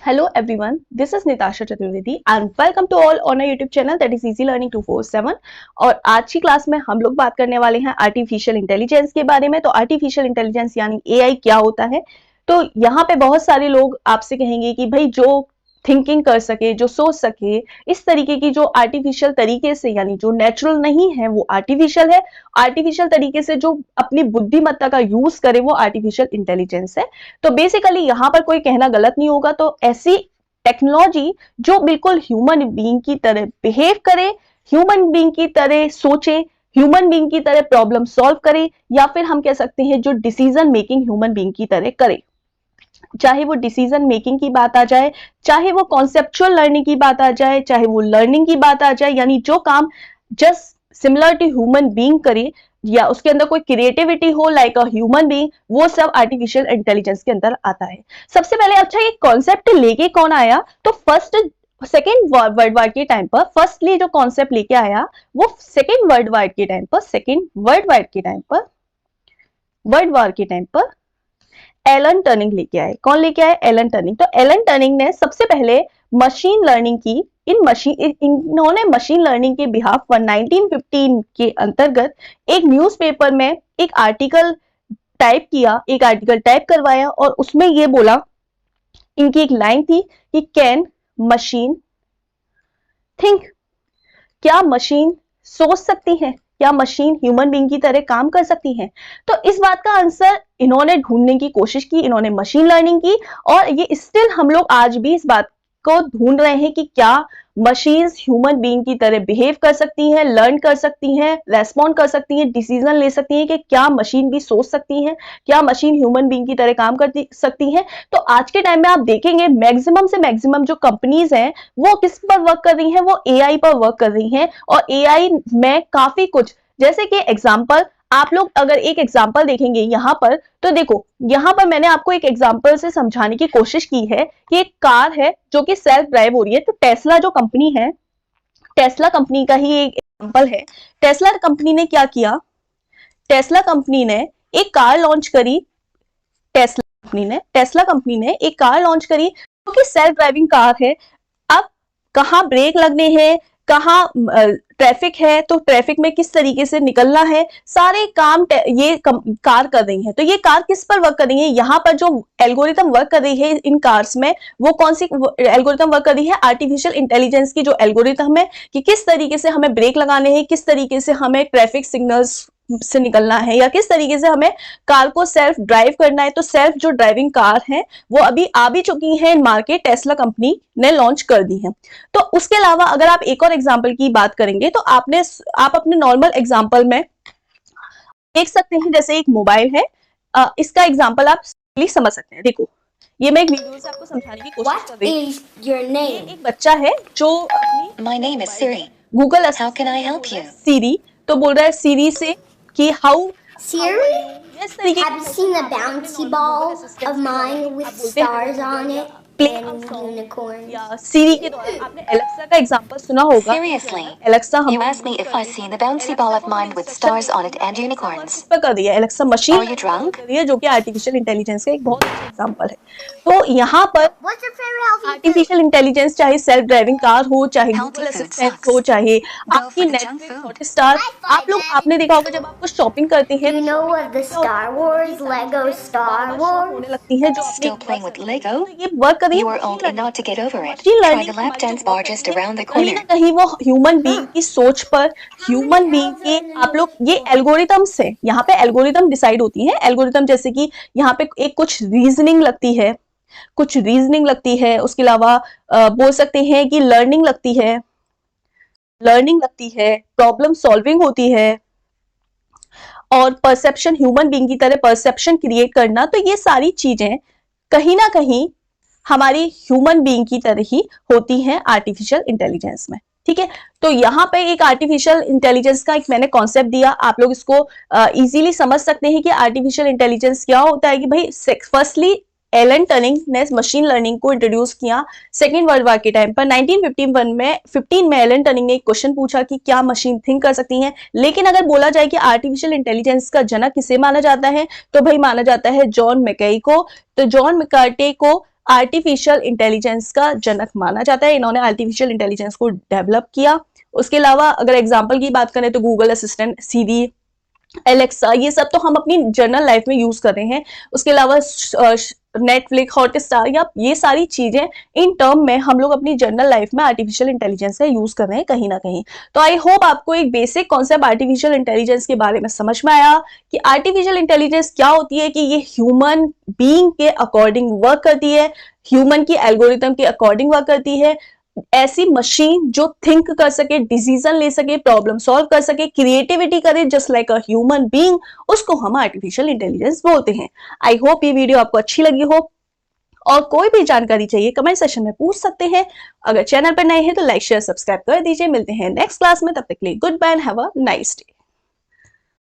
Hello everyone, this is Nitasha Chaturvedi and welcome to all on our YouTube channel that is Easy Learning 247। और आज की class में हम लोग बात करने वाले हैं आर्टिफिशियल इंटेलिजेंस के बारे में। तो आर्टिफिशियल इंटेलिजेंस यानी एआई क्या होता है। तो यहाँ पे बहुत सारे लोग आपसे कहेंगे कि भाई जो थिंकिंग कर सके, जो सोच सके, इस तरीके की जो आर्टिफिशियल तरीके से यानी जो नेचुरल नहीं है वो आर्टिफिशियल है, आर्टिफिशियल तरीके से जो अपनी बुद्धिमत्ता का यूज करे वो आर्टिफिशियल इंटेलिजेंस है। तो बेसिकली यहाँ पर कोई कहना गलत नहीं होगा। तो ऐसी टेक्नोलॉजी जो बिल्कुल ह्यूमन बीइंग की तरह बिहेव करे, ह्यूमन बीइंग की तरह सोचे, ह्यूमन बीइंग की तरह प्रॉब्लम सॉल्व करे, या फिर हम कह सकते हैं जो डिसीजन मेकिंग ह्यूमन बीइंग की तरह करे। चाहे वो डिसीजन मेकिंग की बात आ जाए, चाहे वो कॉन्सेप्चुअल लर्निंग की बात आ जाए, चाहे वो लर्निंग की बात आ जाए, यानी जो काम just similar to human being करे या उसके अंदर कोई क्रिएटिविटी हो लाइक अ ह्यूमन बीइंग, वो सब आर्टिफिशियल इंटेलिजेंस के अंदर आता है। सबसे पहले अच्छा ये कॉन्सेप्ट लेके कौन आया? तो सेकेंड वर्ल्ड वार के टाइम पर फर्स्टली जो कॉन्सेप्ट लेके आया वो सेकेंड वर्ल्ड वार के टाइम पर एलन टर्निंग लेके आए। कौन लेके आए? Alan Turing. तो एलन टर्निंग ने सबसे पहले मशीन लर्निंग की। इन्होंने मशीन लर्निंग के बिहाफ पर 1915 के अंतर्गत एक न्यूज़पेपर में एक आर्टिकल टाइप करवाया और उसमें ये बोला, इनकी एक लाइन थी कि कैन मशीन थिंक, क्या मशीन सोच सकती है, क्या मशीन ह्यूमन बीइंग की तरह काम कर सकती है? तो इस बात का आंसर इन्होंने ढूंढने की कोशिश की, इन्होंने मशीन लर्निंग की, और ये स्टिल हम लोग आज भी इस बात को ढूंढ रहे हैं कि क्या मशीन्स ह्यूमन बीइंग की तरह बिहेव कर सकती हैं, लर्न कर सकती हैं, रेस्पॉन्ड कर सकती हैं, डिसीजन ले सकती हैं, कि क्या मशीन भी सोच सकती हैं, क्या मशीन ह्यूमन बीइंग की तरह काम कर सकती हैं। तो आज के टाइम में आप देखेंगे मैक्सिमम से मैक्सिमम जो कंपनीज हैं वो किस पर वर्क कर रही हैं? वो एआई पर वर्क कर रही हैं। और एआई में काफी कुछ, जैसे कि एग्जांपल, आप लोग अगर एक एग्जांपल देखेंगे यहाँ पर, तो देखो यहाँ पर मैंने आपको एक एग्जांपल से समझाने की कोशिश की है कि एक कार है जो कि सेल्फ ड्राइव हो रही है। तो टेस्ला जो कंपनी है, टेस्ला कंपनी का ही एक एग्जांपल है। टेस्ला कंपनी ने क्या किया? टेस्ला कंपनी ने एक कार लॉन्च करी। टेस्ला कंपनी ने एक कार लॉन्च करी जो कि सेल्फ ड्राइविंग कार है। अब कहाँ ब्रेक लगने हैं, कहाँ ट्रैफिक है, तो ट्रैफिक में किस तरीके से निकलना है, सारे काम ये कार कर रही है। तो ये कार किस पर वर्क कर रही है? यहाँ पर जो एल्गोरिथम वर्क कर रही है इन कार्स में, वो कौन सी एल्गोरिथम वर्क कर रही है? आर्टिफिशियल इंटेलिजेंस की जो एल्गोरिथम है कि किस तरीके से हमें ब्रेक लगाने हैं, किस तरीके से हमें ट्रैफिक सिग्नल्स से निकलना है, या किस तरीके से हमें कार को सेल्फ ड्राइव करना है। तो सेल्फ जो ड्राइविंग कार है वो अभी आ भी चुकी है इन मार्केट, टेस्ला कंपनी ने लॉन्च कर दी है। तो उसके अलावा अगर आप एक और एग्जांपल की बात करेंगे तो आप अपने नॉर्मल एग्जांपल में देख सकते हैं, जैसे एक मोबाइल है, इसका एग्जांपल आप समझ सकते हैं। देखो ये मैं एक वीडियो से आपको समझाने की कोशिश कर रही हूँ। एक बच्चा है जो गूगल सीरी, तो बोल रहा है सीरी से कि हाउ Siri, इस तरीके have you seen the bouncy ball of mine with stars on it and unicorns? या सीरी के द्वारा आपने एलेक्सा का एग्जांपल सुना होगा। Seriously? Alexa You asked me if I seen the bouncy ball of mine with stars on it and unicorns. कर दिया Alexa machine. Are you drunk? है जो कि आर्टिफिशियल इंटेलिजेंस का एक बहुत अच्छा एग्जांपल है। तो यहाँ पर What's your favorite healthy food? Artificial intelligence चाहे सेल्फ ड्राइविंग कार हो, चाहे Healthy Google food assistant sucks. हो, चाहे आपकी for the junk Netflix food. Hotstar, आपने देखा होगा जब आपको शॉपिंग करते हैं Do you know of the Star Wars, Lego Star Wars? होने लगती है जो Still playing with Lego? ये वर्क कर रही You है। are old enough to get over it. Machine Try learning the lap dance bar just around the कहीं ना corner. कहीं वो ह्यूमन बीइंग की सोच पर, ह्यूमन बीइंग के, आप लोग ये एल्गोरिथम्स है, यहाँ पे एल्गोरिथम डिसाइड होती है। एल्गोरिथम जैसे कि यहाँ पे एक कुछ रीजनिंग लगती है, उसके अलावा बोल सकते हैं कि लर्निंग लगती है, प्रॉब्लम सॉल्विंग होती है, और परसेप्शन, ह्यूमन बीइंग की तरह परसेप्शन क्रिएट करना। तो ये सारी चीजें कहीं ना कहीं हमारी ह्यूमन बीइंग की तरह ही होती हैं आर्टिफिशियल इंटेलिजेंस में। ठीक है, तो यहाँ पे एक आर्टिफिशियल इंटेलिजेंस का एक मैंने कॉन्सेप्ट दिया, आप लोग इसको इजीली समझ सकते हैं कि आर्टिफिशियल इंटेलिजेंस क्या होता है। कि भाई फर्स्टली एलन टर्निंग ने मशीन लर्निंग को इंट्रोड्यूस किया सेकेंड वर्ल्ड वॉर के टाइम पर। 1915 में एलन टर्निंग ने एक क्वेश्चन पूछा कि क्या मशीन थिंक कर सकती हैं। लेकिन अगर बोला जाए कि आर्टिफिशियल इंटेलिजेंस का जनक किसे माना जाता है, तो भाई माना जाता है जॉन मैकई को। तो जॉन मैकार्टे को आर्टिफिशियल इंटेलिजेंस का जनक माना जाता है। इन्होंने आर्टिफिशियल इंटेलिजेंस को डेवलप किया। उसके अलावा अगर एग्जाम्पल की बात करें तो गूगल असिस्टेंट, सीरी, एलेक्सा, ये सब तो हम अपनी जनरल लाइफ में यूज कर रहे हैं। उसके अलावा नेटफ्लिक्स, हॉटस्टार, या ये सारी चीजें इन टर्म में हम लोग अपनी जनरल लाइफ में आर्टिफिशियल इंटेलिजेंस का यूज कर रहे हैं कहीं ना कहीं। तो आई होप आपको एक बेसिक कॉन्सेप्ट आर्टिफिशियल इंटेलिजेंस के बारे में समझ में आया कि आर्टिफिशियल इंटेलिजेंस क्या होती है, कि ये ह्यूमन बीइंग के अकॉर्डिंग वर्क करती है, ह्यूमन की एल्गोरिथम के अकॉर्डिंग वर्क करती है। ऐसी मशीन जो थिंक कर सके, डिसीजन ले सके, प्रॉब्लम सॉल्व कर सके, क्रिएटिविटी करे just like a human being, उसको हम आर्टिफिशियल इंटेलिजेंस बोलते हैं। आई होप ये वीडियो आपको अच्छी लगी हो, और कोई भी जानकारी चाहिए कमेंट सेक्शन में पूछ सकते हैं। अगर चैनल पर नए हैं तो लाइक शेयर सब्सक्राइब कर दीजिए। मिलते हैं नेक्स्ट क्लास में, तब तक के लिए good bye and have a nice day.